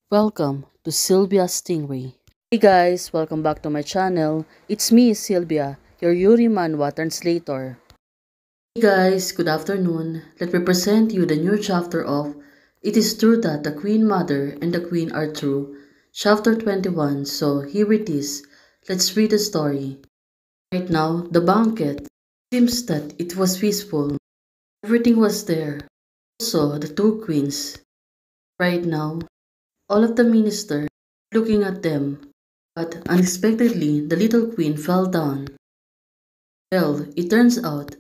Welcome to Sylvia Stingray. Hey guys, welcome back to my channel. It's me, Sylvia, your Yuri Manhwa translator. Hey guys, good afternoon. Let me present you the new chapter of It is True That the Queen Mother and the Queen Are True, chapter 21. So here it is. Let's read the story. Right now, the banquet seems that it was peaceful. Everything was there. Also, the two queens. Right now, all of the ministers looking at them. But unexpectedly, the little queen fell down. Well, it turns out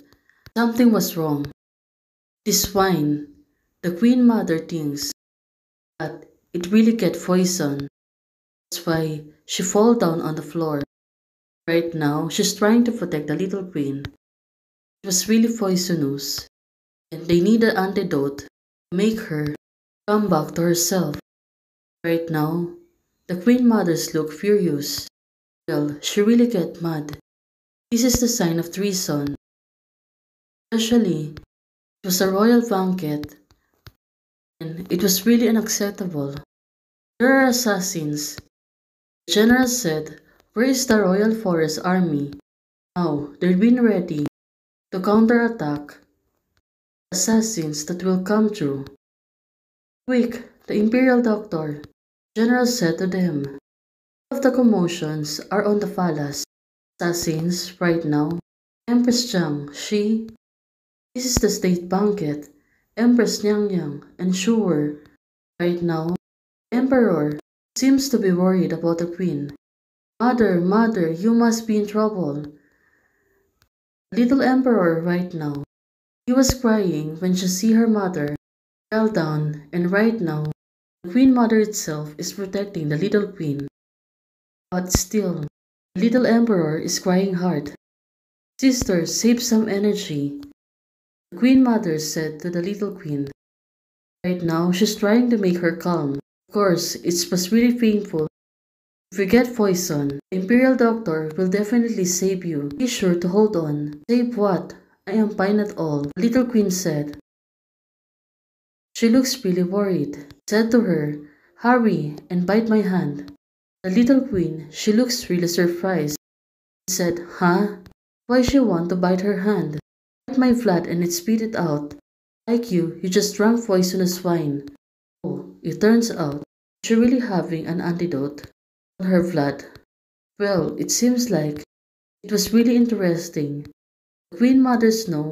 something was wrong. This wine, the queen mother thinks that it really get poison. That's why she fall down on the floor. Right now, she's trying to protect the little queen. It was really poisonous, and they need an antidote to make her come back to herself. Right now, the queen mothers look furious. Well, she really get mad. This is the sign of treason. Especially, it was a royal banquet, and it was really unacceptable. There are assassins. The general said, "Where is the Royal Forest Army?" Now, they've been ready to counterattack the assassins that will come through. Quick, the Imperial Doctor, General said to them. All of the commotions are on the palace. Assassins, right now. Empress Jiang, this is the state banquet. Empress Nyang Yang, and sure, right now, Emperor seems to be worried about the queen. Mother, mother, you must be in trouble. Little Emperor right now. He was crying when she see her mother fell down, and right now, the Queen Mother itself is protecting the little queen. But still, the little Emperor is crying hard. Sister, save some energy. The Queen Mother said to the little queen. Right now, she's trying to make her calm. Of course, it was really painful. If you get poison, the Imperial Doctor will definitely save you. Be sure to hold on. Save what? I am fine at all, the little queen said. She looks really worried. Said to her, hurry and bite my hand. The little queen, she looks really surprised. Said, huh? Why she want to bite her hand? Bite my flat and it spit it out. Like you just drank poisonous wine. Oh, it turns out she really having an antidote on her blood. Well, it seems like it was really interesting. The Queen Mothers know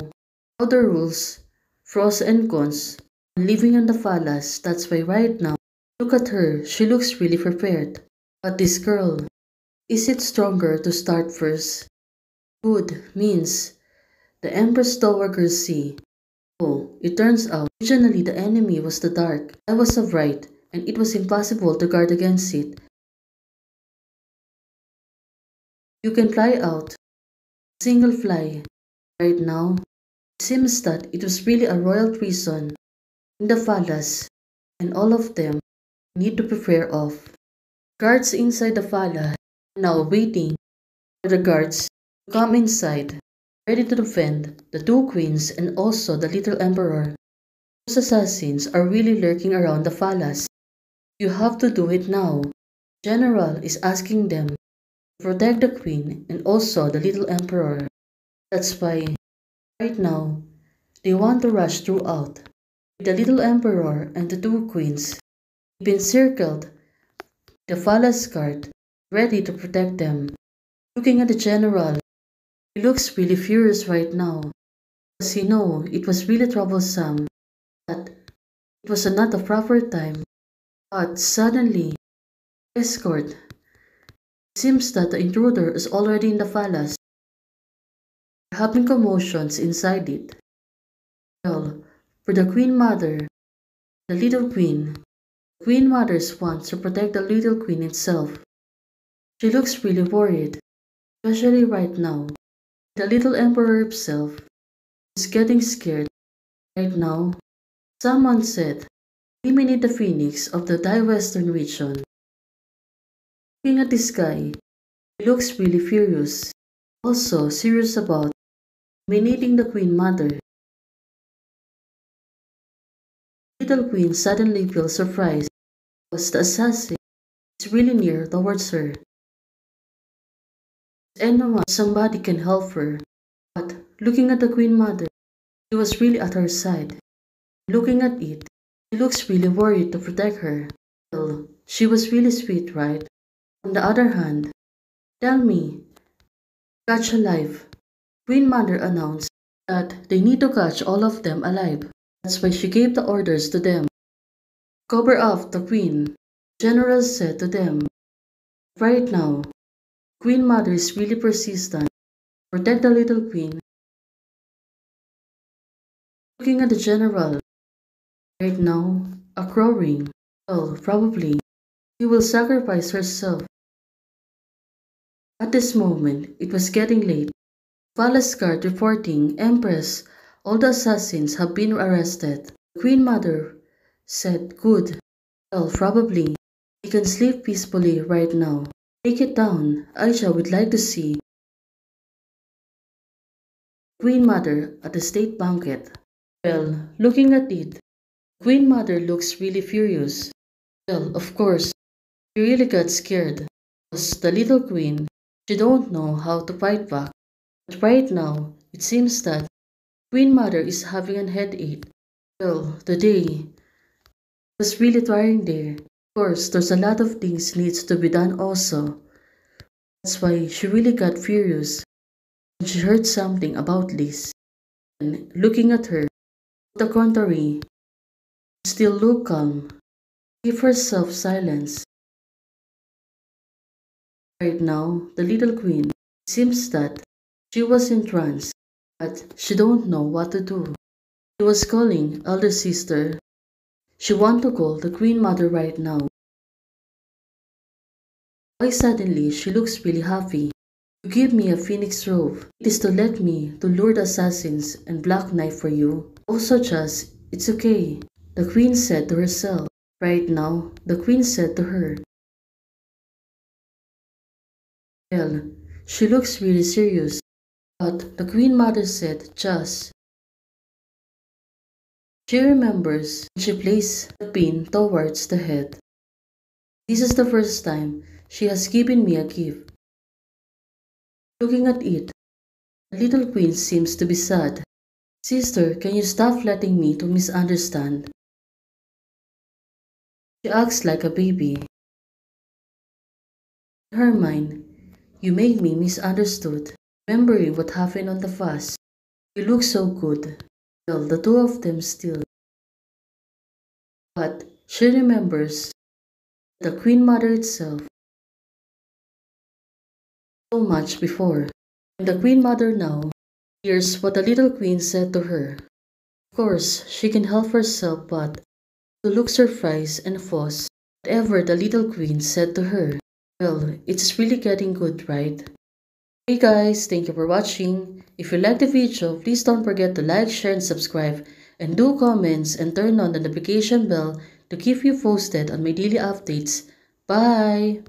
all the rules, pros and cons, on living in the palace. That's why right now, look at her, she looks really prepared. But this girl, is it stronger to start first? Good means the Empress Dowager Sea. Oh, it turns out originally the enemy was the dark. I was right, and it was impossible to guard against it. You can fly out, single fly. Right now, it seems that it was really a royal treason in the palace, and all of them need to prepare off. Guards inside the palace are now waiting for the guards to come inside, ready to defend the two queens and also the little emperor. Those assassins are really lurking around the palace. You have to do it now. General is asking them to protect the queen and also the little emperor. That's why, right now, they want to rush throughout. The little emperor and the two queens have been circled, the palace guard, ready to protect them. Looking at the general, he looks really furious right now. As he know, it was really troublesome that it was not a proper time. But suddenly, escort. It seems that the intruder is already in the palace. They're having commotions inside it. Well, for the queen mother, the little queen, the queen mother wants to protect the little queen itself. She looks really worried, especially right now. The little emperor himself is getting scared. Right now, someone said, eliminate the phoenix of the Die Western region. Looking at this guy, he looks really furious. Also serious about eliminating the queen mother. Little queen suddenly feels surprised because the assassin is really near towards her. Anyone, somebody can help her. But looking at the Queen Mother, she was really at her side. Looking at it, she looks really worried to protect her. Well, she was really sweet, right? On the other hand, tell me, catch alive. Queen Mother announced that they need to catch all of them alive. That's why she gave the orders to them. Cover up the Queen. The general said to them, right now, Queen Mother is really persistent. Protect the little queen. Looking at the general, right now, a crowing. Well, probably, she will sacrifice herself. At this moment, it was getting late. Palace guard reporting, Empress, all the assassins have been arrested. The Queen Mother said, good. Well, probably, you can sleep peacefully right now. Take it down. Aisha would like to see Queen Mother at the state banquet. Well, looking at it, Queen Mother looks really furious. Well, of course, she really got scared. Because the little queen, she don't know how to fight back. But right now, it seems that Queen Mother is having a headache. Well, today was really tiring there. Of course, there's a lot of things needs to be done also. That's why she really got furious when she heard something about Liz. And looking at her, on the contrary, still look calm. Give herself silence. Right now, the little queen seems that she was in trance, but she don't know what to do. She was calling elder sister. She want to call the Queen Mother right now. Why suddenly she looks really happy? To give me a phoenix robe. It is to let me to lure the assassins and black knife for you. Also just, it's okay. The queen said to herself. Right now, the queen said to her. Well, she looks really serious. But the Queen Mother said just. She remembers when she placed the pin towards the head. This is the first time she has given me a gift. Looking at it, the little queen seems to be sad. Sister, can you stop letting me to misunderstand? She acts like a baby. In her mind, you make me misunderstood. Remembering what happened on the fast, you look so good. Well, the two of them still. But she remembers the Queen Mother itself so much before. And the Queen Mother now hears what the little queen said to her. Of course, she can help herself but to look surprised and fuss whatever the little queen said to her. Well, it's really getting good, right? Hey guys, thank you for watching. If you liked the video, please don't forget to like, share, and subscribe. And do comments and turn on the notification bell to keep you posted on my daily updates. Bye!